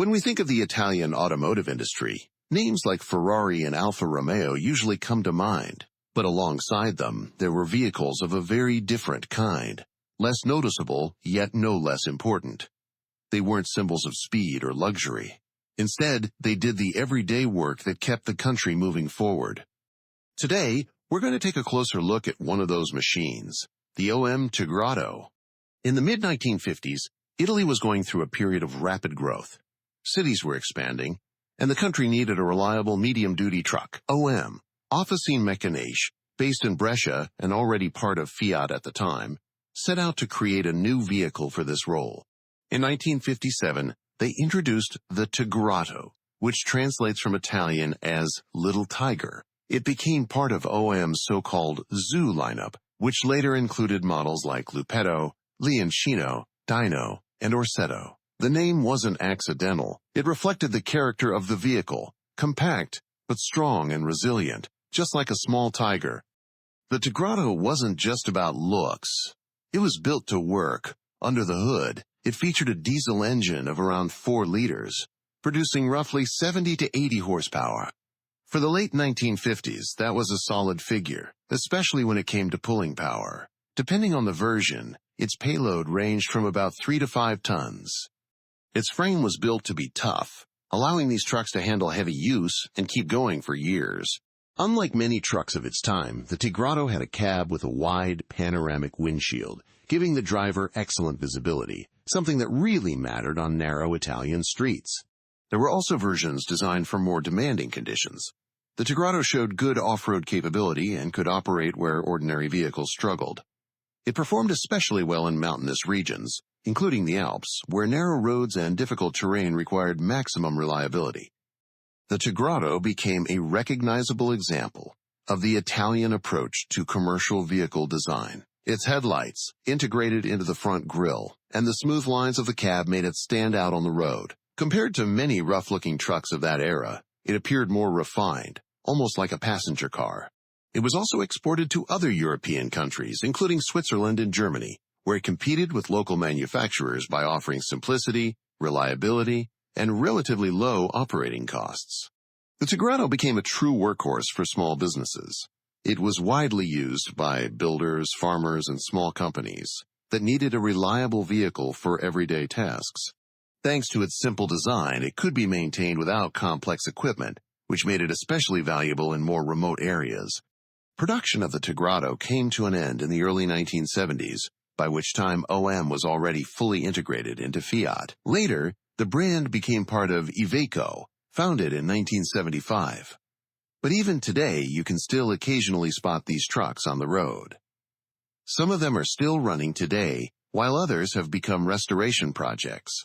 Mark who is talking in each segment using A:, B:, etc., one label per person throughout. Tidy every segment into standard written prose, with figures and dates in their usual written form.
A: When we think of the Italian automotive industry, names like Ferrari and Alfa Romeo usually come to mind, but alongside them, there were vehicles of a very different kind, less noticeable, yet no less important. They weren't symbols of speed or luxury. Instead, they did the everyday work that kept the country moving forward. Today, we're going to take a closer look at one of those machines, the OM Tigrotto. In the mid-1950s, Italy was going through a period of rapid growth. Cities were expanding, and the country needed a reliable medium-duty truck. OM, Officine Meccaniche, based in Brescia and already part of Fiat at the time, set out to create a new vehicle for this role. In 1957, they introduced the Tigrotto, which translates from Italian as Little Tiger. It became part of OM's so-called Zoo lineup, which later included models like Lupetto, Leoncino, Dino, and Orsetto. The name wasn't accidental. It reflected the character of the vehicle, compact, but strong and resilient, just like a small tiger. The Tigrotto wasn't just about looks. It was built to work. Under the hood, it featured a diesel engine of around 4 liters, producing roughly 70 to 80 horsepower. For the late 1950s, that was a solid figure, especially when it came to pulling power. Depending on the version, its payload ranged from about 3 to 5 tons. Its frame was built to be tough, allowing these trucks to handle heavy use and keep going for years. Unlike many trucks of its time, the Tigrotto had a cab with a wide, panoramic windshield, giving the driver excellent visibility, something that really mattered on narrow Italian streets. There were also versions designed for more demanding conditions. The Tigrotto showed good off-road capability and could operate where ordinary vehicles struggled. It performed especially well in mountainous regions, including the Alps, where narrow roads and difficult terrain required maximum reliability. The Tigrotto became a recognizable example of the Italian approach to commercial vehicle design. Its headlights, integrated into the front grille, and the smooth lines of the cab made it stand out on the road. Compared to many rough-looking trucks of that era, it appeared more refined, almost like a passenger car. It was also exported to other European countries, including Switzerland and Germany, where it competed with local manufacturers by offering simplicity, reliability, and relatively low operating costs. The Tigrotto became a true workhorse for small businesses. It was widely used by builders, farmers, and small companies that needed a reliable vehicle for everyday tasks. Thanks to its simple design, it could be maintained without complex equipment, which made it especially valuable in more remote areas. Production of the Tigrotto came to an end in the early 1970s, by which time OM was already fully integrated into Fiat. Later, the brand became part of Iveco, founded in 1975. But even today, you can still occasionally spot these trucks on the road. Some of them are still running today, while others have become restoration projects.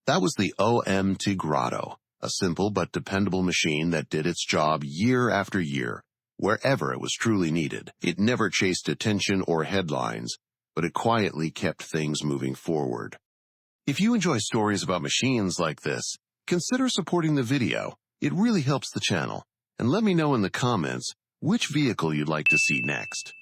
A: That was the OM Tigrotto, a simple but dependable machine that did its job year after year, wherever it was truly needed. It never chased attention or headlines, but it quietly kept things moving forward. If you enjoy stories about machines like this, consider supporting the video. It really helps the channel. And let me know in the comments which vehicle you'd like to see next.